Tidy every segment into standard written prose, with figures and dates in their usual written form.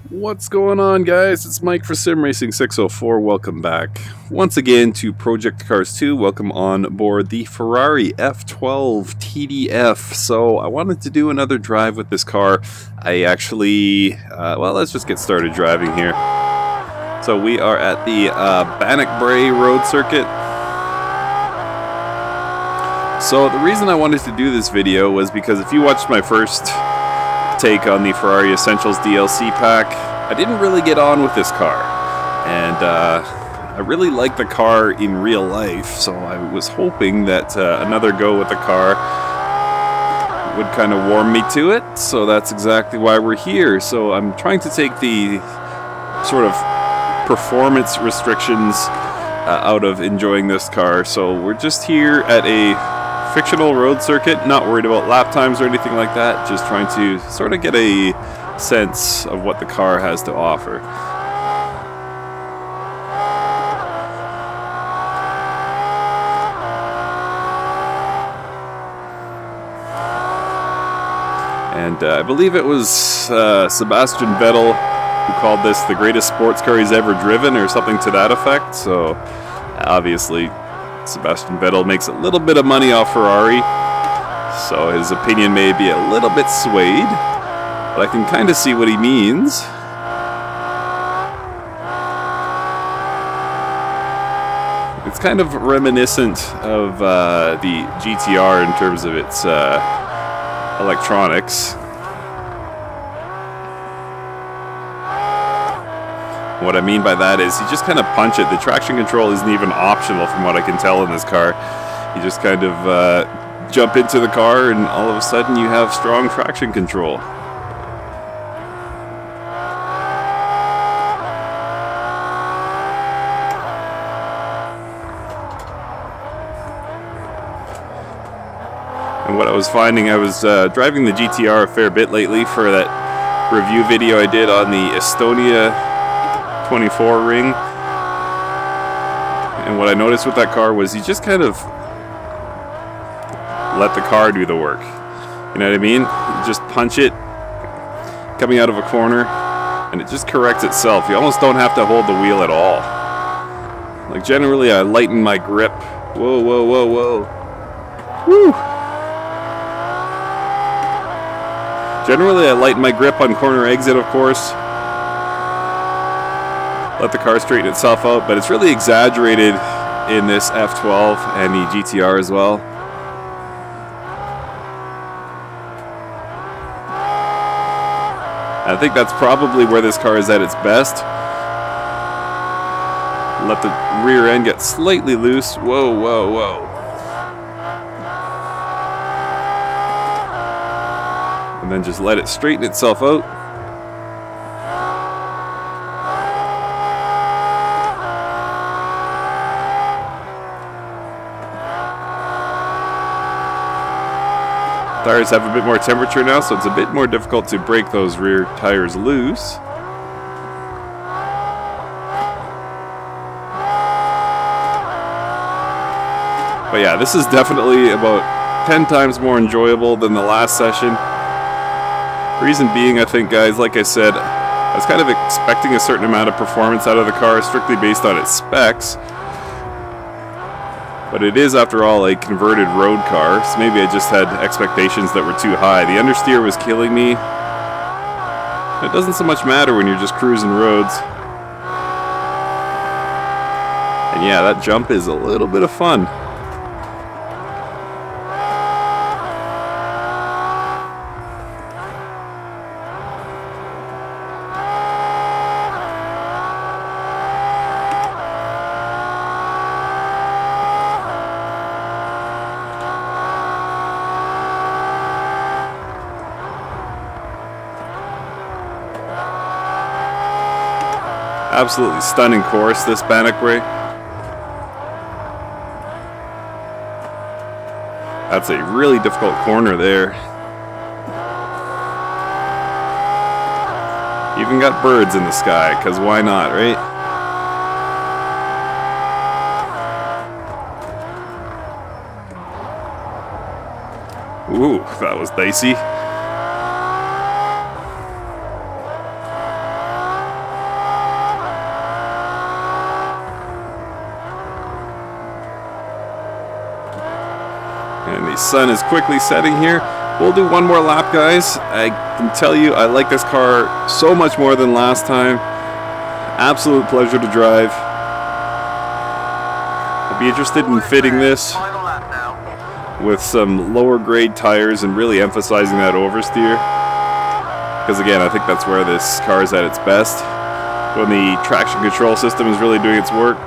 What's going on, guys? It's Mike for SimRacing604. Welcome back once again to Project Cars 2. Welcome on board the Ferrari F12tdf. So I wanted to do another drive with this car. I actually, well, let's just get started driving here. So we are at the Bannochbrae road circuit. So the reason I wanted to do this video was because if you watched my first take on the Ferrari Essentials DLC pack, I didn't really get on with this car, and I really like the car in real life, so I was hoping that another go with the car would kind of warm me to it. So that's exactly why we're here. So I'm trying to take the sort of performance restrictions out of enjoying this car. So we're just here at a fictional road circuit, not worried about lap times or anything like that, just trying to sort of get a sense of what the car has to offer. And I believe it was Sebastian Vettel who called this the greatest sports car he's ever driven, or something to that effect. So obviously Sebastian Vettel makes a little bit of money off Ferrari, so his opinion may be a little bit swayed, but I can kind of see what he means. It's kind of reminiscent of the GTR in terms of its electronics. What I mean by that is you just kind of punch it. The traction control isn't even optional from what I can tell in this car. You just kind of jump into the car and all of a sudden you have strong traction control. And what I was finding, I was driving the GTR a fair bit lately for that review video I did on the Estonia 24 ring, and what I noticed with that car was you just kind of let the car do the work. You know what I mean? You just punch it coming out of a corner and it just corrects itself. You almost don't have to hold the wheel at all. Like generally I lighten my grip. Whoa, whoa, whoa, whoa. Woo! Generally I lighten my grip on corner exit, of course. Let the car straighten itself out, but it's really exaggerated in this F12 and the GTR as well. I think that's probably where this car is at its best. Let the rear end get slightly loose. Whoa, whoa, whoa. And then just let it straighten itself out. Tires have a bit more temperature now, so it's a bit more difficult to break those rear tires loose. But yeah, this is definitely about 10 times more enjoyable than the last session. Reason being, I think, guys, like I said, I was kind of expecting a certain amount of performance out of the car strictly based on its specs. But it is, after all, a converted road car, so maybe I just had expectations that were too high. The understeer was killing me. It doesn't so much matter when you're just cruising roads. And yeah, that jump is a little bit of fun. Absolutely stunning course, this Bannochbrae. That's a really difficult corner there. Even got birds in the sky, because why not, right? Ooh, that was dicey. sun is quickly setting here. We'll do one more lap, guys. I can tell you, I like this car so much more than last time. Absolute pleasure to drive. I'd be interested in fitting this with some lower grade tires and really emphasizing that oversteer. Because again, I think that's where this car is at its best, when the traction control system is really doing its work.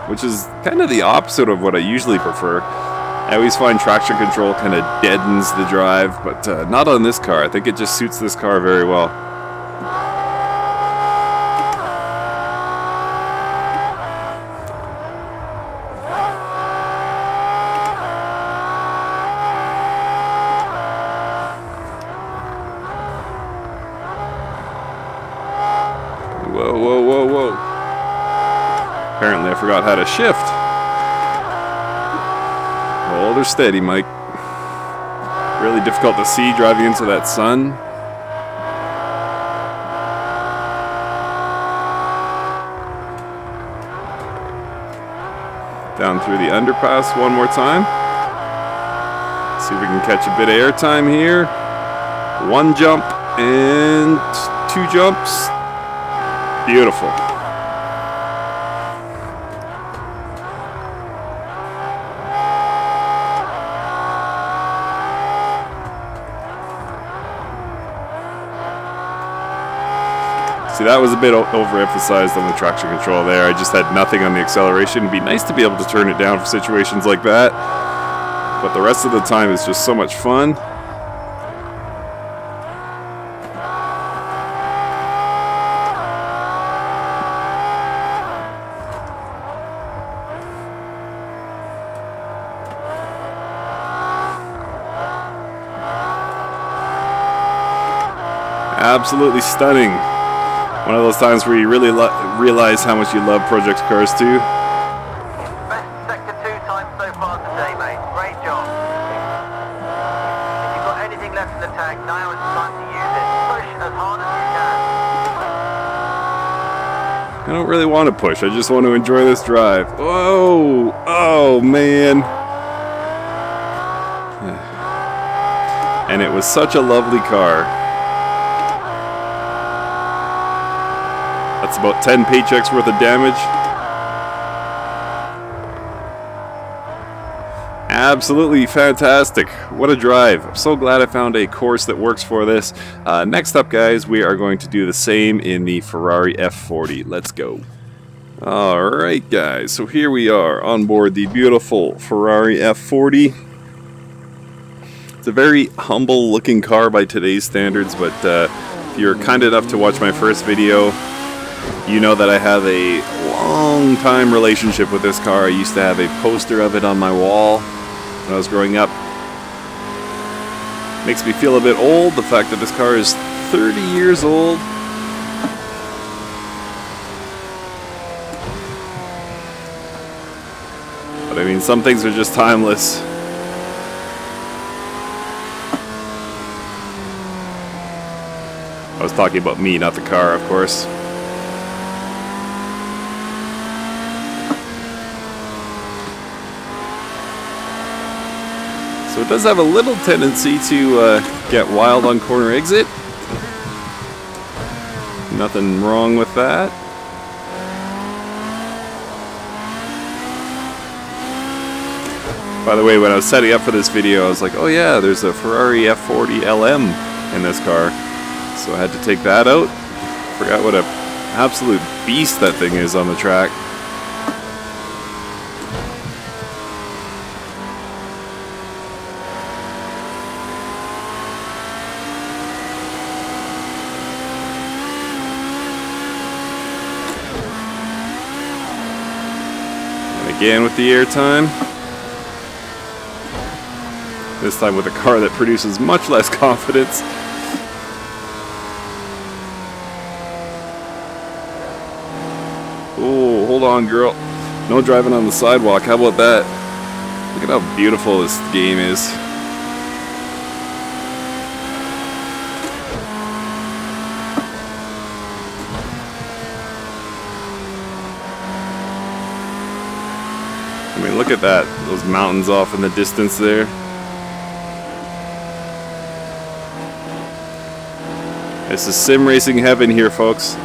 Which is kind of the opposite of what I usually prefer. I always find traction control kind of deadens the drive, but not on this car. I think it just suits this car very well. Whoa, whoa, whoa, whoa. Apparently I forgot how to shift. Hold her steady, Mike. Really difficult to see driving into that sun. Down through the underpass one more time. See if we can catch a bit of airtime here. One jump and two jumps. Beautiful. See, that was a bit overemphasized on the traction control there. I just had nothing on the acceleration. It'd be nice to be able to turn it down for situations like that. But the rest of the time is just so much fun. Absolutely stunning. One of those times where you really realize how much you love project cars too. Best sector 2 time so far today, mate. Great job. If you've got anything left in the tank, now is the time to use it. Push as hard as you can. I don't really want to push. I just want to enjoy this drive. Whoa! Oh, man. And it was such a lovely car. That's about 10 paychecks worth of damage. Absolutely fantastic. What a drive. I'm so glad I found a course that works for this. Next up, guys, we are going to do the same in the Ferrari F40. Let's go. Alright, guys. So here we are on board the beautiful Ferrari F40. It's a very humble looking car by today's standards, but if you're kind enough to watch my first video, you know that I have a long time relationship with this car. I used to have a poster of it on my wall when I was growing up. Makes me feel a bit old, the fact that this car is 30 years old. But I mean, some things are just timeless. I was talking about me, not the car, of course. So it does have a little tendency to get wild on corner exit. Nothing wrong with that. By the way, when I was setting up for this video, I was like, oh yeah, there's a Ferrari F40 LM in this car. So I had to take that out. Forgot what an absolute beast that thing is on the track. Again with the airtime. This time with a car that produces much less confidence. Oh, hold on, girl. No driving on the sidewalk. How about that? Look at how beautiful this game is. I mean, look at that. Those mountains off in the distance there. This is sim racing heaven here, folks.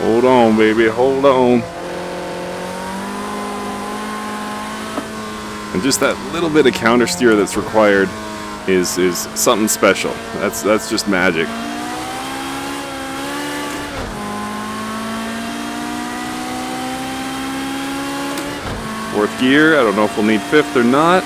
Hold on, baby, hold on. And just that little bit of counter steer that's required is something special. That's just magic. Fourth gear, I don't know if we'll need fifth or not.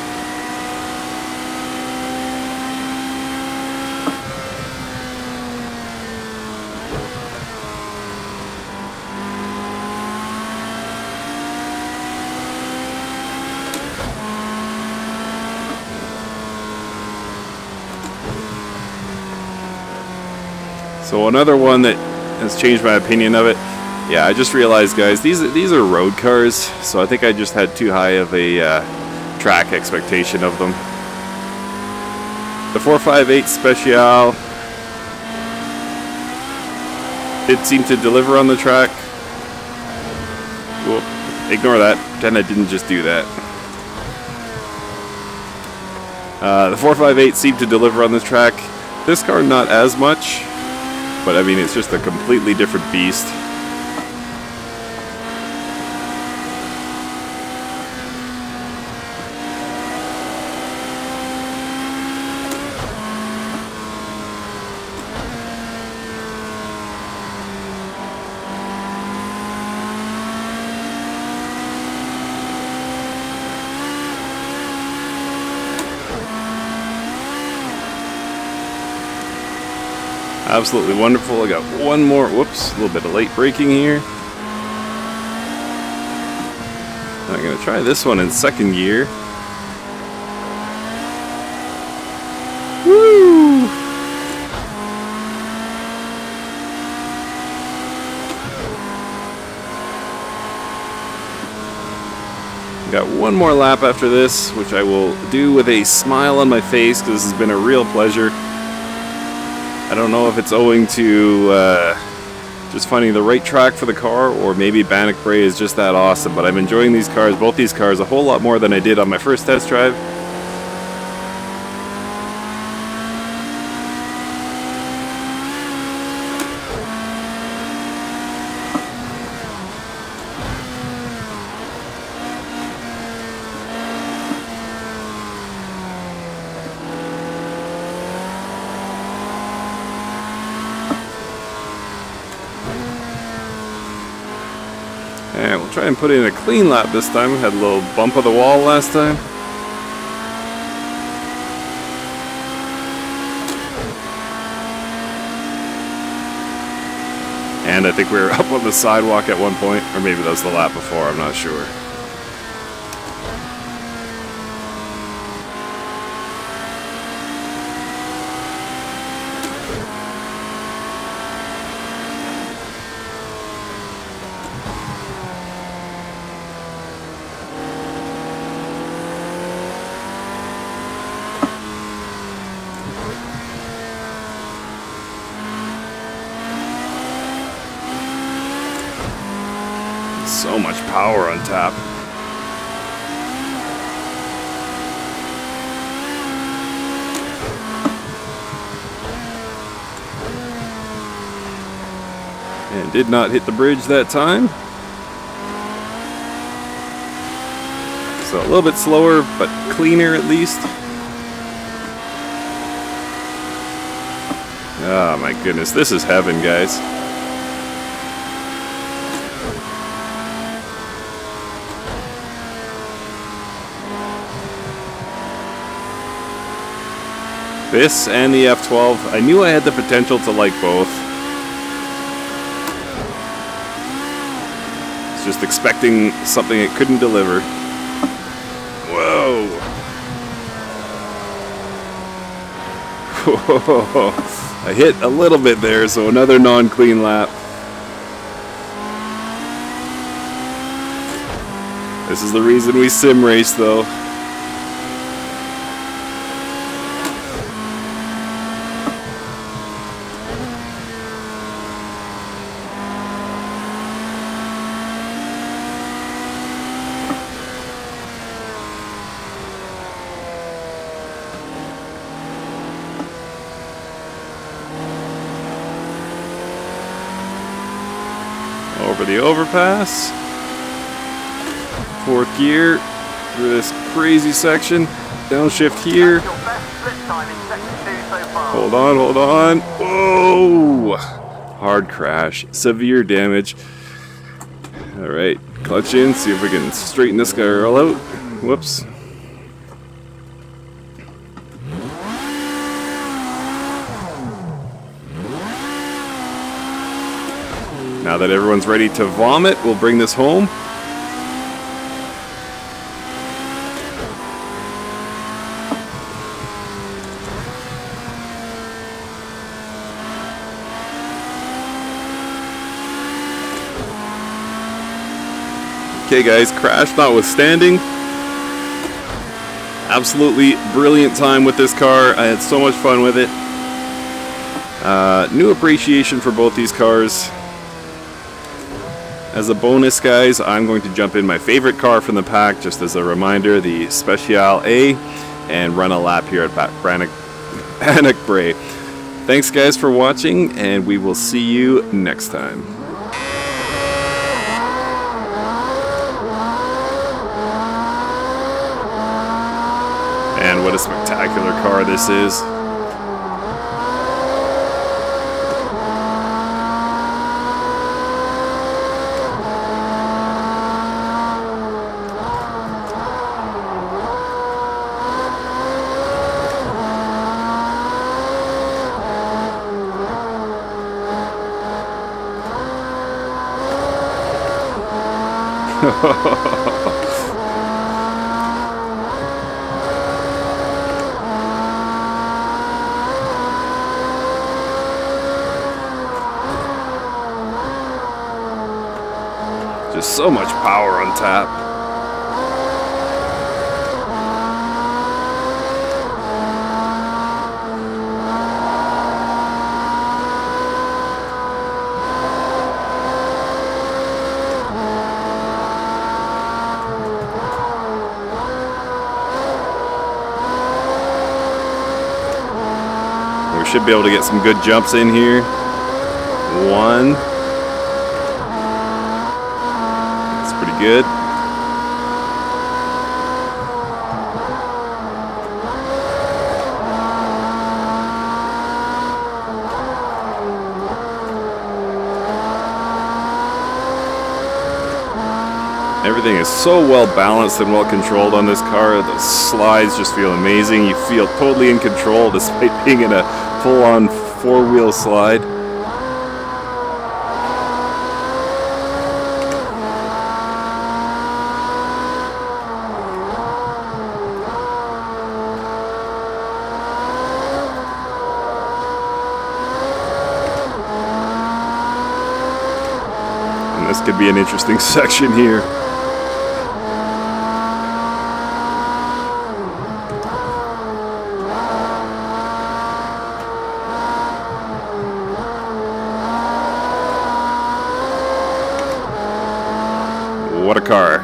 So another one that has changed my opinion of it. Yeah, I just realized, guys, these are road cars, so I think I just had too high of a track expectation of them. The 458 Special did seem to deliver on the track. Well, ignore that. Pretend I didn't just do that. The 458 seemed to deliver on this track. This car, not as much. But I mean, it's just a completely different beast. Absolutely wonderful. I got one more, whoops, a little bit of late braking here. I'm going to try this one in second gear. Woo! Got one more lap after this, which I will do with a smile on my face because this has been a real pleasure. I don't know if it's owing to just finding the right track for the car, or maybe Bannochbrae is just that awesome, but I'm enjoying these cars, both these cars, a whole lot more than I did on my first test drive. And we'll try and put in a clean lap this time. We had a little bump of the wall last time. And I think we were up on the sidewalk at one point, or maybe that was the lap before, I'm not sure. So much power on tap. And did not hit the bridge that time. So a little bit slower, but cleaner at least. Oh my goodness, this is heaven, guys. This and the F12, I knew I had the potential to like both. It's just expecting something it couldn't deliver. Whoa! Whoa. I hit a little bit there, so another non-clean lap. This is the reason we sim race, though. Over the overpass. Fourth gear through this crazy section. Downshift here. That's your best split time in sector 2 so far. Hold on, hold on. Whoa! Hard crash. Severe damage. Alright, clutch in, see if we can straighten this guy all out. Whoops. Now that everyone's ready to vomit, we'll bring this home. Okay guys, crash notwithstanding. Absolutely brilliant time with this car. I had so much fun with it. New appreciation for both these cars. As a bonus, guys, I'm going to jump in my favorite car from the pack, just as a reminder, the Special A, and run a lap here at Bannochbrae. Thanks, guys, for watching, and we will see you next time. And what a spectacular car this is. Just so much power on tap. We should be able to get some good jumps in here. One. That's pretty good. Everything is so well balanced and well controlled on this car. The slides just feel amazing. You feel totally in control despite being in a full-on four-wheel slide. And this could be an interesting section here. What a car.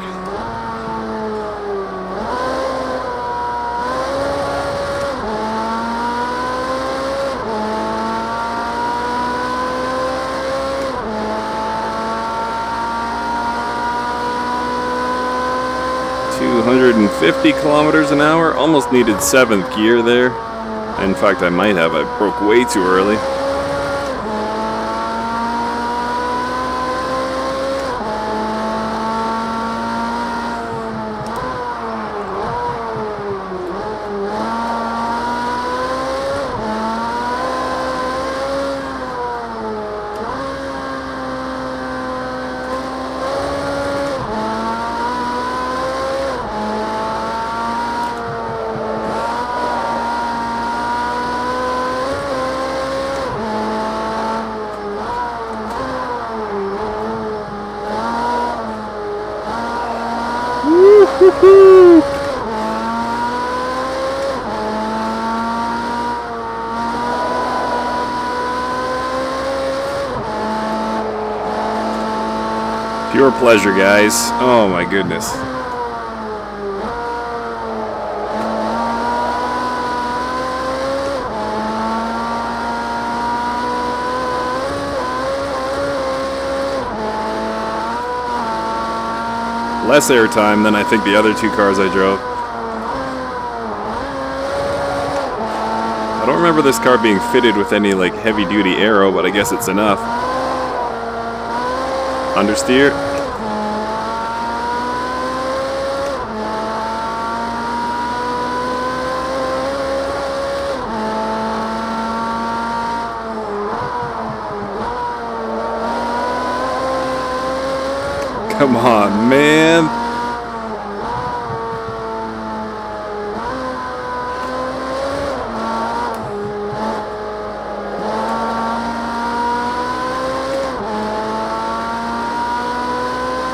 $250 km/h. Almost needed 7th gear there. In fact, I might have. I broke way too early. Pure pleasure, guys. Oh my goodness. Less airtime than I think the other two cars I drove. I don't remember this car being fitted with any like heavy duty aero, but I guess it's enough. Understeer. Come on, man.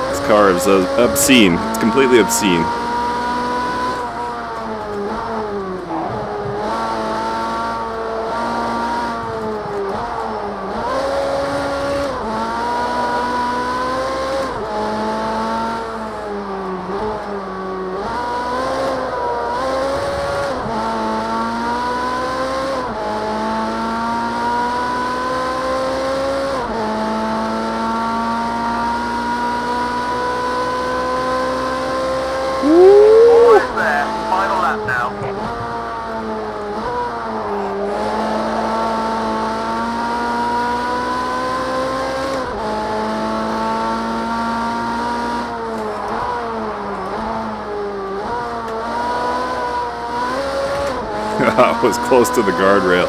This car is obscene. It's completely obscene. Almost there. Final lap now. I was close to the guardrail.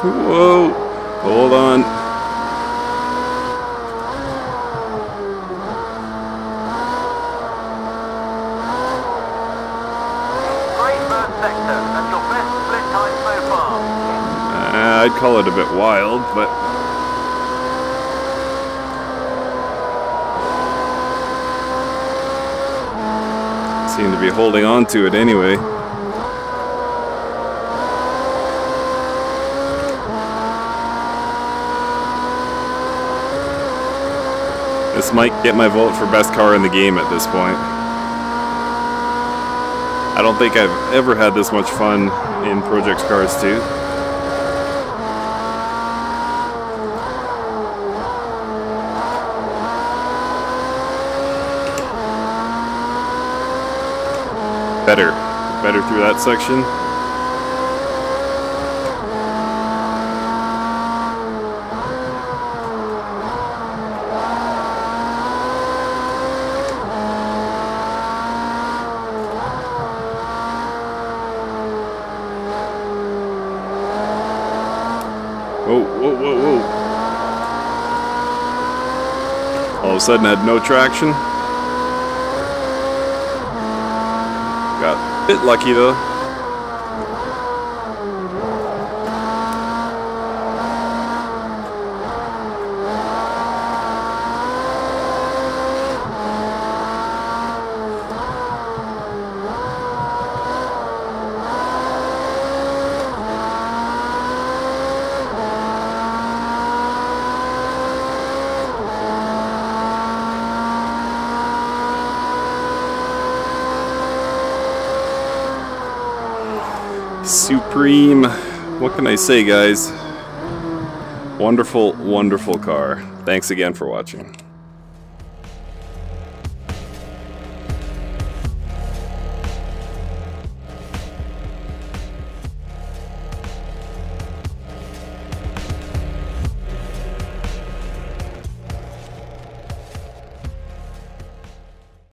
Whoa, hold on. Great first sector. That's your best split time so far. I'd call it a bit wild, but seem to be holding on to it anyway. This might get my vote for best car in the game at this point. I don't think I've ever had this much fun in Project Cars 2. Better through that section. Whoa, whoa, whoa, whoa. All of a sudden I had no traction. Got a bit lucky though. Supreme. What can I say, guys? Wonderful, wonderful car. Thanks again for watching.